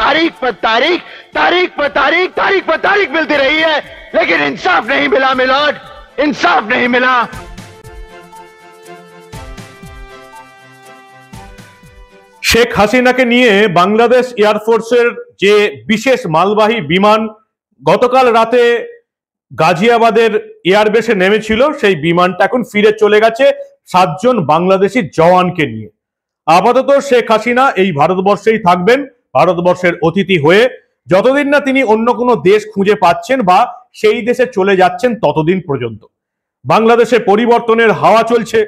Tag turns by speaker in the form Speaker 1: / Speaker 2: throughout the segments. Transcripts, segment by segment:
Speaker 1: तारीख पर तारीख, तारीख पर तारीख, तारीख पर तारीख मिलती रही है, लेकिन इंसाफ नहीं मिला मिलॉर्ड, इंसाफ नहीं मिला।
Speaker 2: শেখ হাসিনাকে নিয়ে বাংলাদেশ এয়ারফোর্সের যে বিশেষ মালবাহী বিমান গতকাল রাতে গাজিয়াবাদের এয়ারবেসে নেমেছিল, সেই বিমানটা এখন ফিরে চলে গেছে 7 জন বাংলাদেশি জওয়ানকে নিয়ে। আপাতত শেখ হাসিনা এই ভারতবর্ষেই থাকবেন, ভারতবর্ষের অতিথি হয়ে, যতদিন না তিনি অন্য কোনো দেশ খুঁজে পাচ্ছেন বা সেই দেশে চলে যাচ্ছেন ততদিন পর্যন্ত। বাংলাদেশে পরিবর্তনের হাওয়া চলছে।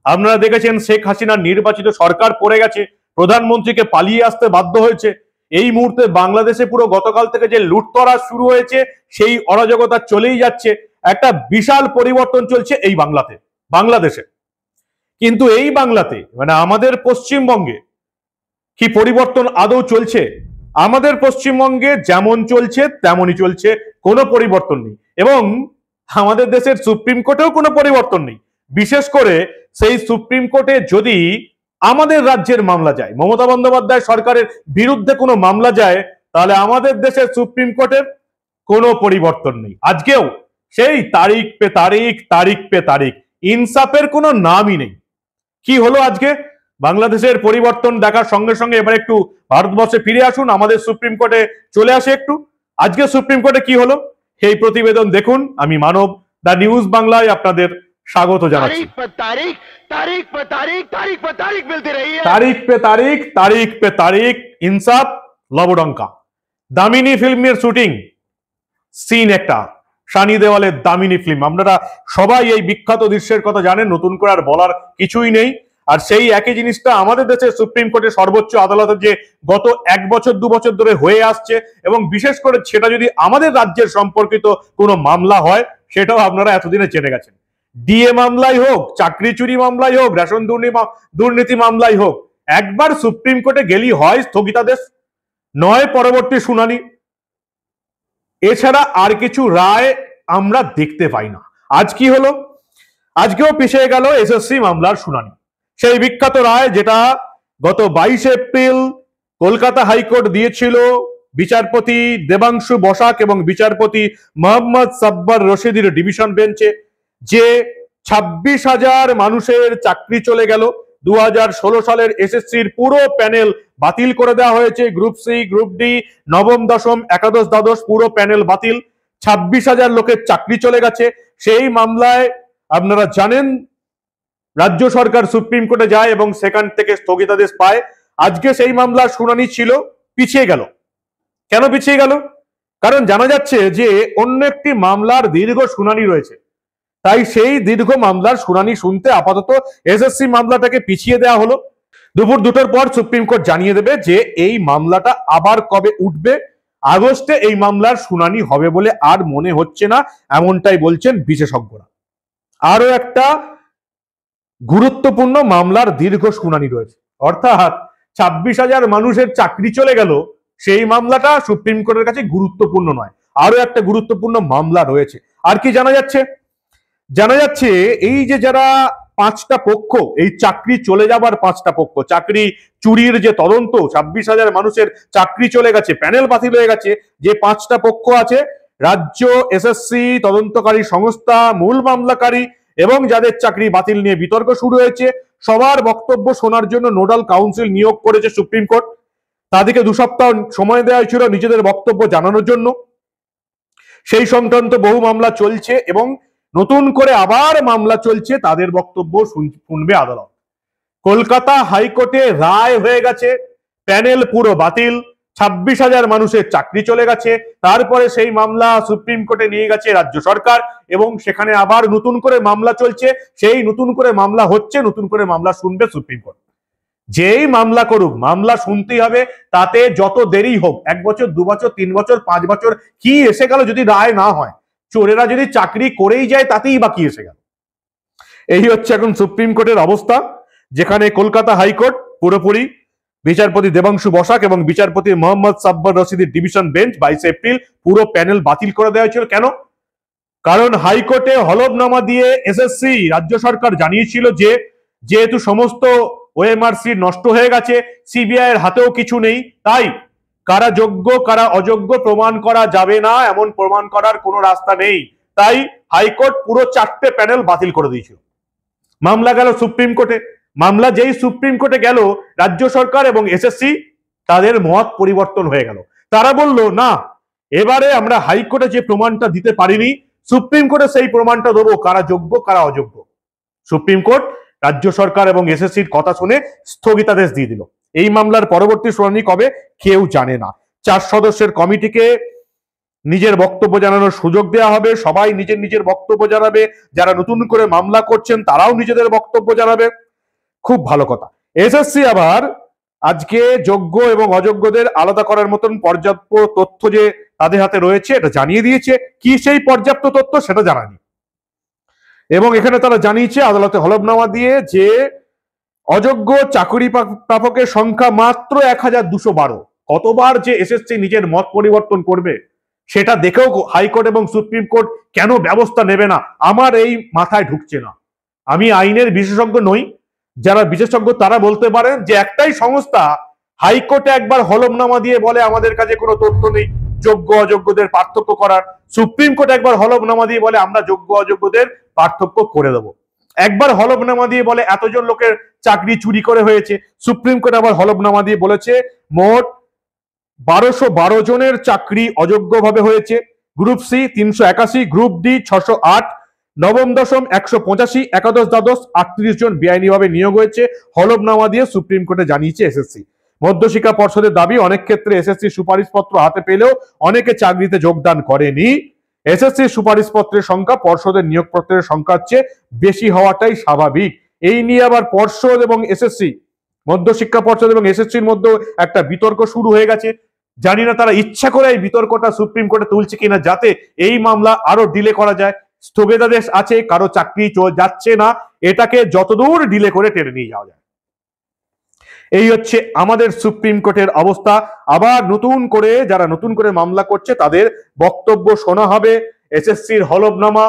Speaker 2: আপনারা দেখেছেন শেখ হাসিনার নির্বাচিত সরকার পড়ে গেছে, প্রধানমন্ত্রীকে পালিয়ে আসতে বাধ্য হয়েছে। এই মুহূর্তে বাংলাদেশে পুরো গতকাল থেকে যে লুটতরাজ শুরু হয়েছে সেই অরাজকতা চলেই যাচ্ছে। একটা বিশাল পরিবর্তন চলছে এই বাংলাদেশে। কিন্তু এই বাংলাতে মানে আমাদের পশ্চিমবঙ্গে কি পরিবর্তন আদৌ চলছে? আমাদের পশ্চিমবঙ্গে যেমন চলছে তেমনই চলছে, কোনো পরিবর্তন নেই। এবং আমাদের দেশের সুপ্রিম কোর্টেও কোনো পরিবর্তন নেই। বিশেষ করে সেই সুপ্রিম কোর্টে যদি আমাদের রাজ্যের মামলা যায়, মমতা বন্দ্যোপাধ্যায় সরকারের বিরুদ্ধে কোনো মামলা যায়, তাহলে আমাদের দেশের সুপ্রিম কোর্টের কোনো পরিবর্তন নেই। আজকেও সেই তারিখ পে তারিখ, তারিখ পে তারিখ, ইনসাফের কোনো নামই নেই। কি হলো আজকে? বাংলাদেশের পরিবর্তন দেখার সঙ্গে সঙ্গে এবার একটু ভারতবর্ষে ফিরে আসুন, আমাদের সুপ্রিম কোর্টে চলে আসে একটু। আজকে সুপ্রিম কোর্টে কি হলো এই প্রতিবেদন দেখুন। আমি মানব, দা নিউজ বাংলায় আপনাদের স্বাগত জানাচ্ছি।
Speaker 1: तारीख पर तारीख, तारीख पर तारीख, तारीख पर तारीख मिलती रही है,
Speaker 2: তারিখ পে তারিখ, তারিখ পে তারিখ, ইনসাফ লবডঙ্কা। দামিনী ফিল্মের শুটিং সিন একটা, সানি দেওয়ালের দামিনী ফিল্ম। আপনারা সবাই এই বিখ্যাত দৃশ্যের কথা জানেন, নতুন করে আর বলার কিছুই নেই। আর সেই একই জিনিসটা আমাদের দেশের সুপ্রিম কোর্টের সর্বোচ্চ আদালতে যে গত 1 বছর 2 বছর ধরে হয়ে আসছে, এবং বিশেষ করে সেটা যদি আমাদের রাজ্যের সম্পর্কিত কোনো মামলা হয়, সেটাও আপনারা এতদিনে জেনে গেছেন। ডিএ মামলাই হোক, চাকরি চুরি মামলাই হোক, রেশন দুর্নীতি মামলাই হোক, একবার সুপ্রিম কোর্টে গেলি হয় স্থগিতাদেশ, নয় পরবর্তী শুনানি। এছাড়া আর কিছু রায় আমরা দেখতে পাই না। আজ কি হলো? আজকেও পিছিয়ে গেল এসএসসি মামলার শুনানি। সেই বিখ্যাত রায় যেটা গত 22 এপ্রিল কলকাতা হাইকোর্ট দিয়েছিল বিচারপতি দেবাংশু বসাক এবং বিচারপতি মোহাম্মদ সাব্বার রশিদির ডিভিশন বেঞ্চে, যে 26,000 মানুষের চাকরি চলে গেল। 2016 সালের এসএসসির পুরো প্যানেল বাতিল করে দেওয়া হয়েছে। গ্রুপ সি, গ্রুপ ডি, নবম দশম, একাদশ দ্বাদশ পুরো প্যানেল বাতিল। 26,000 লোকের চাকরি চলে গেছে। সেই মামলায় আপনারা জানেন রাজ্য সরকার সুপ্রিম কোর্টে যায় এবং সেখান থেকে স্থগিতাদেশ পায়। আজকে সেই মামলার শুনানি ছিল, পিছিয়ে গেল। কেন পিছিয়ে গেল? কারণ জানা যাচ্ছে যে অন্য একটি মামলার দীর্ঘ শুনানি রয়েছে, তাই সেই দীর্ঘ মামলার শুনানি শুনতে আপাতত এসএসসি মামলাটাকে পিছিয়ে দেওয়া হলো। দুপুর 2টোর পর সুপ্রিম কোর্ট জানিয়ে দেবে যে এই মামলাটা আবার কবে উঠবে। আগস্টে এই মামলার শুনানি হবে বলে আর মনে হচ্ছে না, এমনটাই বলছেন বিশেষজ্ঞরা। আরো একটা গুরুত্বপূর্ণ মামলার দীর্ঘ শুনানি রয়েছে, অর্থাৎ 26,000 মানুষের চাকরি চলে গেল, সেই মামলাটা সুপ্রিম কোর্টের কাছে গুরুত্বপূর্ণ নয়। আরো একটা গুরুত্বপূর্ণ মামলা রয়েছে। আর কি জানা যাচ্ছে? জানা যাচ্ছে এই যে যারা 5টা পক্ষ, এই চাকরি চলে যাবার 5টা পক্ষ, চাকরি চুরির যে তদন্ত, 26,000 মানুষের চাকরি চলে গেছে, প্যানেল বাতিল হয়ে গেছে, যে 5টা পক্ষ আছে, রাজ্য, এসএসসি, তদন্তকারী সংস্থা, মূল মামলাকারী এবং যাদের চাকরি বাতিল নিয়ে বিতর্ক শুরু হয়েছে, সবার বক্তব্য শোনার জন্য নোডাল কাউন্সিল নিয়োগ করেছে সুপ্রিম কোর্ট। তাদেরকে 2 সপ্তাহ সময় দেওয়া হয়েছিল নিজেদের বক্তব্য জানানোর জন্য। সেই সংক্রান্ত বহু মামলা চলছে এবং নতুন করে আবার মামলা চলছে, তাদের বক্তব্য শুনবে আদালত। কলকাতা হাইকোর্টে রায় হয়ে গেছে, প্যানেল পুরো বাতিল, 26,000 মানুষের চাকরি চলে গেছে। তারপরে সেই মামলা সুপ্রিম কোর্টে নিয়ে গেছে রাজ্য সরকার এবং সেখানে আবার নতুন করে মামলা চলছে। সেই নতুন করে মামলা হচ্ছে, নতুন করে মামলা শুনবে সুপ্রিম কোর্ট। যেই মামলা করুক, মামলা শুনতেই হবে, তাতে যত দেরি হোক, 1 বছর 2 বছর 3 বছর 5 বছর কি এসে গেল যদি রায় না হয়? চোরেরা যদি চাকরি করেই যায় তাতেই বাকি এসে গেল। এই হচ্ছে এখন সুপ্রিম কোর্টের অবস্থা, যেখানে কলকাতা হাইকোর্ট পুরোপুরি বিচারপতি দেবাংশু বসাক এবং বিচারপতি মোহাম্মদ সাব্বার রশিদির ডিভিশন বেঞ্চ 22 এপ্রিল পুরো প্যানেল বাতিল করে দেওয়া হয়েছিল। কেন? কারণ হাইকোর্টে হলফনামা দিয়ে এসএসসি রাজ্য সরকার জানিয়েছিল যে যেহেতু সমস্ত ওএমআরসি নষ্ট হয়ে গেছে, সিবিআই এর হাতেও কিছু নেই, তাই কারা যোগ্য কারা অযোগ্য প্রমাণ করা যাবে না, এমন প্রমাণ করার কোনো রাস্তা নেই। তাই হাইকোর্ট পুরো 4টে প্যানেল বাতিল করে দিয়েছিল। মামলা গেল সুপ্রিম কোর্টে। মামলা যেই সুপ্রিম কোর্টে গেল, রাজ্য সরকার এবং এসএসসি তাদের মত পরিবর্তন হয়ে গেল। তারা বলল না, এবারে আমরা হাইকোর্টে যে প্রমাণটা দিতে পারিনি, সুপ্রিম কোর্টে সেই প্রমাণটা দেবো কারা যোগ্য কারা অযোগ্য। সুপ্রিম কোর্ট রাজ্য সরকার এবং এসএসসির কথা শুনে স্থগিতাদেশ দিয়ে দিল। এই মামলার পরবর্তী শুনানি কবে কেউ জানে না। 4 সদস্যের কমিটিকে নিজের বক্তব্য জানানোর সুযোগ দেওয়া হবে। সবাই নিজের নিজের বক্তব্য জানাবে। যারা নতুন করে মামলা করছেন তারাও নিজেদের বক্তব্য জানাবে। খুব ভালো কথা। এসএসসি আবার আজকে যোগ্য এবং অযোগ্যদের আলাদা করার মতন পর্যাপ্ত তথ্য যে তাদের হাতে রয়েছে এটা জানিয়ে দিয়েছে। কি সেই পর্যাপ্ত তথ্য সেটা জানানি। এবং এখানে তারা জানিয়েছে আদালতে হলফনামা দিয়ে যে অযোগ্য চাকরি প্রাপকের সংখ্যা মাত্র 1212। কতবার যে এসএসসি নিজের মত পরিবর্তন করবে সেটা দেখেও হাইকোর্ট এবং সুপ্রিম কোর্ট কেন ব্যবস্থা নেবে না, আমার এই মাথায় ঢুকছে না। আমি আইনের বিশেষজ্ঞ নই, যারা বিশেষজ্ঞ তারা বলতে পারেন যে একটাই সংস্থা হাইকোর্টে একবার হলফনামা দিয়ে বলে আমাদের কাছে কোনো তথ্য নেই যোগ্য অযোগ্যদের পার্থক্য করার, সুপ্রিম কোর্ট একবার হলফনামা দিয়ে বলে আমরা যোগ্য অযোগ্যদের পার্থক্য করে দেবো। একবার হলফনামা দিয়ে বলে এতজন লোকের চাকরি চুরি করে হয়েছে, সুপ্রিম কোর্ট আবার হলফনামা দিয়ে বলেছে মোট 1212 জনের চাকরি অযোগ্যভাবে হয়েছে। গ্রুপ সি 381, গ্রুপ ডি 608, নবম দশম 185, একাদশ দ্বাদশ 38 জন বেআইনিভাবে নিয়োগ হয়েছে। হলফনামা দিয়ে সুপ্রিম কোর্টে জানিয়েছে এসএসসি। মধ্যশিক্ষা পর্ষদের দাবি অনেক ক্ষেত্রে এসএসসি সুপারিশপত্র হাতে পেলেও অনেকে চাকরিতে যোগদান করেনি। এসএসসি সুপারিশপত্রের সংখ্যা পর্ষদের নিয়োগপত্রের সংখ্যার চেয়ে বেশি হওয়াটাই স্বাভাবিক। এই নিয়ে আবার পর্ষদ এবং এসএসসি, মধ্যশিক্ষা পর্ষদ এবং এসএসসির মধ্যে একটা বিতর্ক শুরু হয়ে গেছে। জানি না তারা ইচ্ছা করে এই বিতর্কটা সুপ্রিম কোর্টে তুলছে কিনা যাতে এই মামলা আরো ডিলে করা যায়। স্থগিতাদেশ আছে, কারো চাকরি যাচ্ছে না, এটাকে যতদূর ডিলে করে টেনে নিয়ে যাওয়া যায়। এই হচ্ছে আমাদের সুপ্রিম কোর্টের অবস্থা। আবার নতুন করে যারা নতুন করে মামলা করছে তাদের বক্তব্য শোনা হবে। এসএসসির হলফনামা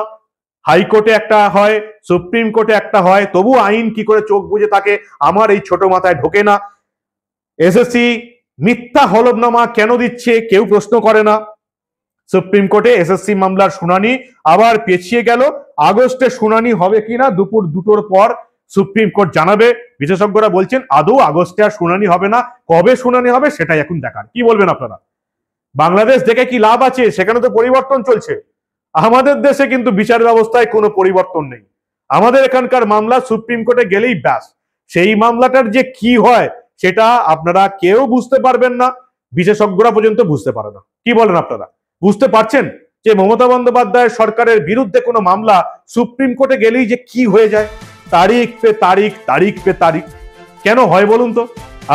Speaker 2: হাইকোর্টে একটা হয়, সুপ্রিম কোর্টে একটা হয়, তবু আইন কি করে চোখ বুজে থাকে আমার এই ছোট মাথায় ঢোকে না। এসএসসি মিথ্যা হলফনামা কেন দিচ্ছে কেউ প্রশ্ন করে না। সুপ্রিম কোর্টে এসএসসি মামলার শুনানি আবার পেছিয়ে গেল। আগস্টে শুনানি হবে কিনা দুপুর 2টোর পর সুপ্রিম কোর্ট জানাবে। বিশেষজ্ঞরা বলছেন আদৌ আগস্টে আর শুনানি হবে না, কবে শুনানি হবে সেটাই এখন দেখার। কি বলবেন আপনারা? বাংলাদেশ দেখে কি লাভ আছে? সেখানে তো পরিবর্তন চলছে। আমাদের দেশে কিন্তু বিচার ব্যবস্থায় কোনো পরিবর্তন নেই। আমাদের এখানকার মামলা সুপ্রিম কোর্টে গেলেই ব্যাস, সেই মামলাটার যে কি হয় সেটা আপনারা কেউ বুঝতে পারবেন না, বিশেষজ্ঞরা পর্যন্ত বুঝতে পারে না। কি বলেন আপনারা? বুঝতে পারছেন যে মমতা বন্দ্যোপাধ্যায় সরকারের বিরুদ্ধে কোনো মামলা সুপ্রিম কোর্টে গেলেই যে কি হয়ে যায়? তারিখ পে তারিখ, তারিখ পে তারিখ। কেন হয় বলুন তো?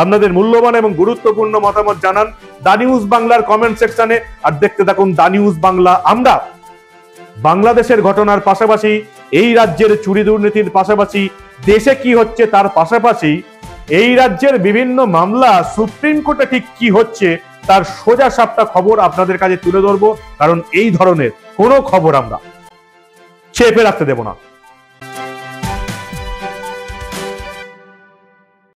Speaker 2: আপনাদের মূল্যবান এবং গুরুত্বপূর্ণ মতামত জানান দা নিউজ বাংলার কমেন্ট সেকশনে। আর দেখতে থাকুন দা নিউজ বাংলা। আমরা বাংলাদেশের ঘটনার পাশাপাশি, এই রাজ্যের চুরি দুর্নীতির পাশাপাশি, দেশে কি হচ্ছে তার পাশাপাশি এই রাজ্যের বিভিন্ন মামলা সুপ্রিম কোর্টে ঠিক কি হচ্ছে তার সোজা সাপটা খবর আপনাদের কাছে তুলে ধরবো। কারণ এই ধরনের কোনো খবর আমরা চেপে রাখতে দেব না।